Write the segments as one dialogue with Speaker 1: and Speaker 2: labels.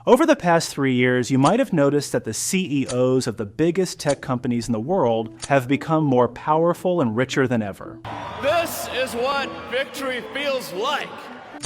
Speaker 1: Over the past 3 years, you might have noticed that the CEOs of the biggest tech companies in the world have become more powerful and richer than ever.
Speaker 2: This is what victory feels like.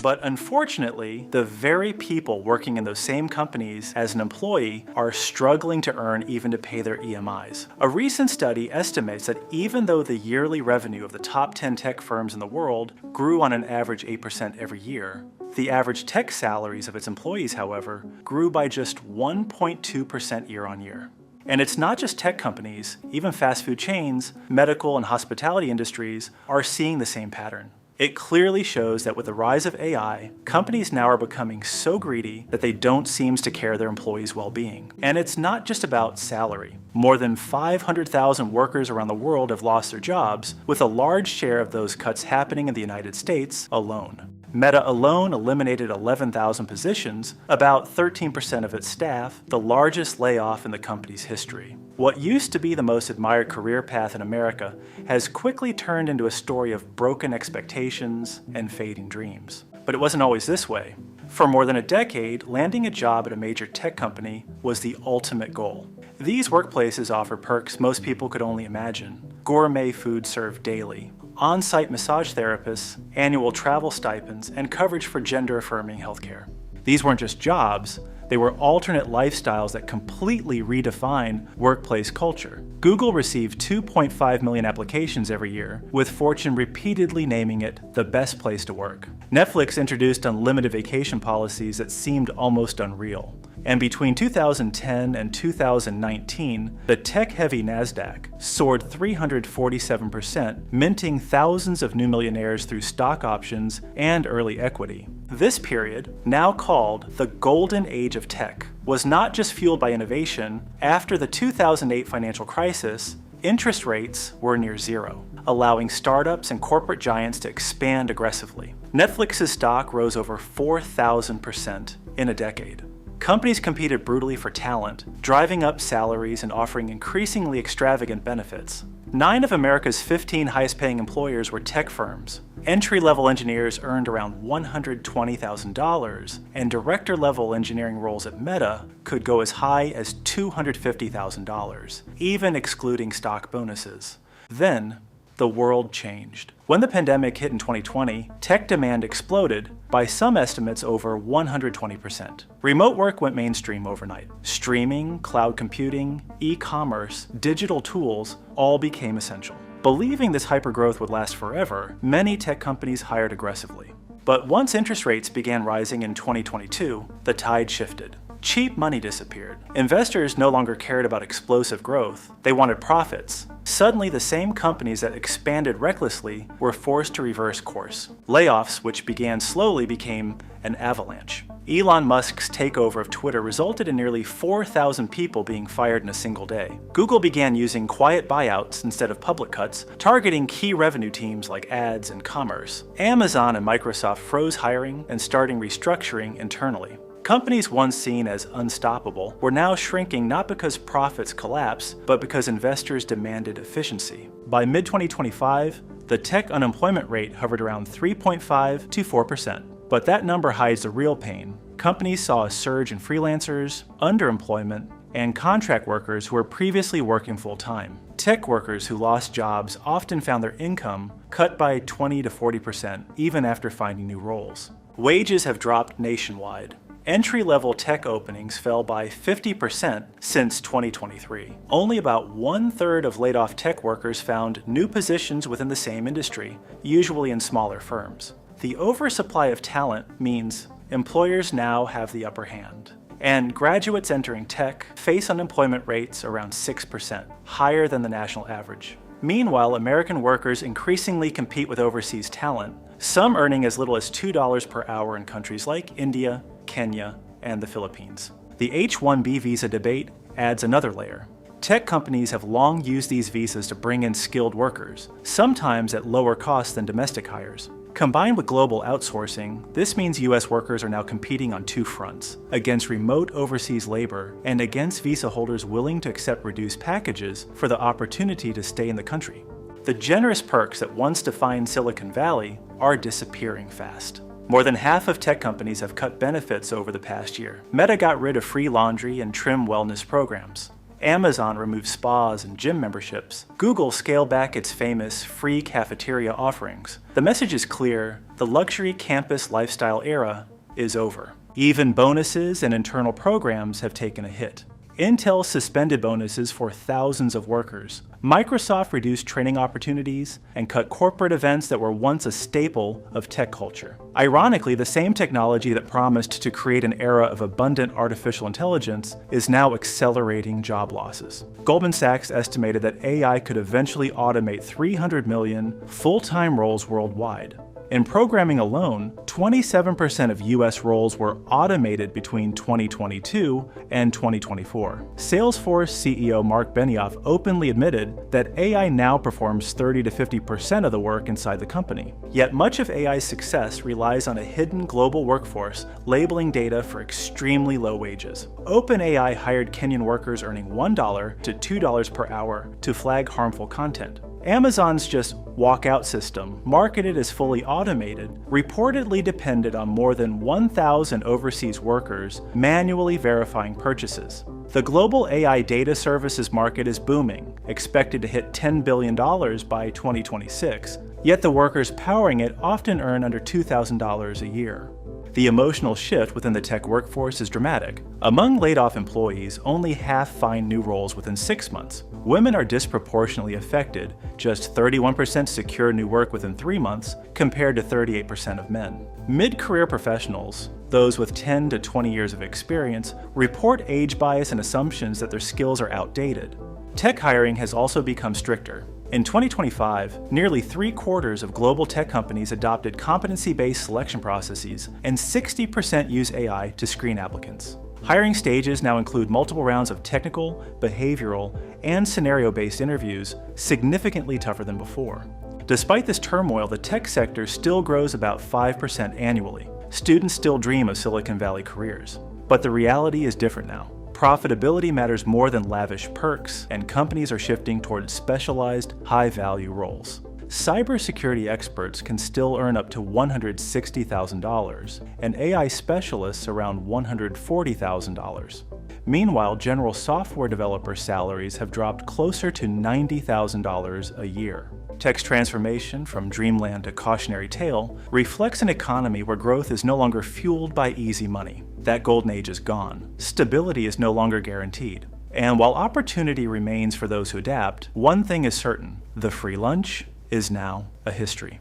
Speaker 1: But unfortunately, the very people working in those same companies as an employee are struggling to earn even to pay their EMIs. A recent study estimates that even though the yearly revenue of the top 10 tech firms in the world grew on an average 8% every year, the average tech salaries of its employees, however, grew by just 1.2% year on year. And it's not just tech companies, even fast food chains, medical and hospitality industries are seeing the same pattern. It clearly shows that with the rise of AI, companies now are becoming so greedy that they don't seem to care their employees' well-being. And it's not just about salary. More than 500,000 workers around the world have lost their jobs, with a large share of those cuts happening in the United States alone. Meta alone eliminated 11,000 positions, about 13% of its staff, the largest layoff in the company's history. What used to be the most admired career path in America has quickly turned into a story of broken expectations and fading dreams. But it wasn't always this way. For more than a decade, landing a job at a major tech company was the ultimate goal. These workplaces offer perks most people could only imagine: gourmet food served daily, on-site massage therapists, annual travel stipends, and coverage for gender-affirming healthcare. These weren't just jobs, they were alternate lifestyles that completely redefine workplace culture. Google received 2.5 million applications every year, with Fortune repeatedly naming it the best place to work. Netflix introduced unlimited vacation policies that seemed almost unreal. And between 2010 and 2019, the tech-heavy NASDAQ soared 347%, minting thousands of new millionaires through stock options and early equity. This period, now called the Golden Age of Tech, was not just fueled by innovation. After the 2008 financial crisis, interest rates were near zero, allowing startups and corporate giants to expand aggressively. Netflix's stock rose over 4,000% in a decade. Companies competed brutally for talent, driving up salaries and offering increasingly extravagant benefits. 9 of America's 15 highest-paying employers were tech firms. Entry-level engineers earned around $120,000, and director-level engineering roles at Meta could go as high as $250,000, even excluding stock bonuses. Then, the world changed. When the pandemic hit in 2020, tech demand exploded, by some estimates over 120%. Remote work went mainstream overnight. Streaming, cloud computing, e-commerce, digital tools all became essential. Believing this hypergrowth would last forever, many tech companies hired aggressively. But once interest rates began rising in 2022, the tide shifted. Cheap money disappeared. Investors no longer cared about explosive growth. They wanted profits. Suddenly, the same companies that expanded recklessly were forced to reverse course. Layoffs, which began slowly, became an avalanche. Elon Musk's takeover of Twitter resulted in nearly 4,000 people being fired in a single day. Google began using quiet buyouts instead of public cuts, targeting key revenue teams like ads and commerce. Amazon and Microsoft froze hiring and starting restructuring internally. Companies once seen as unstoppable were now shrinking not because profits collapsed, but because investors demanded efficiency. By mid-2025, the tech unemployment rate hovered around 3.5 to 4%. But that number hides the real pain. Companies saw a surge in freelancers, underemployment, and contract workers who were previously working full-time. Tech workers who lost jobs often found their income cut by 20 to 40%, even after finding new roles. Wages have dropped nationwide. Entry-level tech openings fell by 50% since 2023. Only about 1/3 of laid-off tech workers found new positions within the same industry, usually in smaller firms. The oversupply of talent means employers now have the upper hand. And graduates entering tech face unemployment rates around 6%, higher than the national average. Meanwhile, American workers increasingly compete with overseas talent, some earning as little as $2 per hour in countries like India, Kenya, and the Philippines. The H-1B visa debate adds another layer. Tech companies have long used these visas to bring in skilled workers, sometimes at lower cost than domestic hires. Combined with global outsourcing, this means US workers are now competing on two fronts: against remote overseas labor and against visa holders willing to accept reduced packages for the opportunity to stay in the country. The generous perks that once defined Silicon Valley are disappearing fast. More than half of tech companies have cut benefits over the past year. Meta got rid of free laundry and trim wellness programs. Amazon removed spas and gym memberships. Google scaled back its famous free cafeteria offerings. The message is clear: the luxury campus lifestyle era is over. Even bonuses and internal programs have taken a hit. Intel suspended bonuses for thousands of workers. Microsoft reduced training opportunities and cut corporate events that were once a staple of tech culture. Ironically, the same technology that promised to create an era of abundant artificial intelligence is now accelerating job losses. Goldman Sachs estimated that AI could eventually automate 300 million full-time roles worldwide. In programming alone, 27% of US roles were automated between 2022 and 2024. Salesforce CEO Mark Benioff openly admitted that AI now performs 30 to 50% of the work inside the company. Yet much of AI's success relies on a hidden global workforce labeling data for extremely low wages. OpenAI hired Kenyan workers earning $1 to $2 per hour to flag harmful content. Amazon's just walkout system, marketed as fully automated, reportedly depended on more than 1,000 overseas workers manually verifying purchases. The global AI data services market is booming, expected to hit $10 billion by 2026, yet the workers powering it often earn under $2,000 a year. The emotional shift within the tech workforce is dramatic. Among laid-off employees, only half find new roles within 6 months. Women are disproportionately affected. Just 31% secure new work within 3 months, compared to 38% of men. Mid-career professionals, those with 10 to 20 years of experience, report age bias and assumptions that their skills are outdated. Tech hiring has also become stricter. In 2025, nearly 3/4 of global tech companies adopted competency-based selection processes, and 60% use AI to screen applicants. Hiring stages now include multiple rounds of technical, behavioral, and scenario-based interviews, significantly tougher than before. Despite this turmoil, the tech sector still grows about 5% annually. Students still dream of Silicon Valley careers. But the reality is different now. Profitability matters more than lavish perks, and companies are shifting towards specialized, high-value roles. Cybersecurity experts can still earn up to $160,000, and AI specialists around $140,000. Meanwhile, general software developer salaries have dropped closer to $90,000 a year. Tech's transformation from dreamland to cautionary tale reflects an economy where growth is no longer fueled by easy money. That golden age is gone. Stability is no longer guaranteed. And while opportunity remains for those who adapt, one thing is certain: the free lunch is now a history.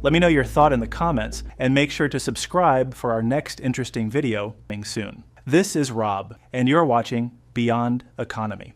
Speaker 1: Let me know your thought in the comments, and make sure to subscribe for our next interesting video coming soon. This is Rob, and you're watching Beyond Economy.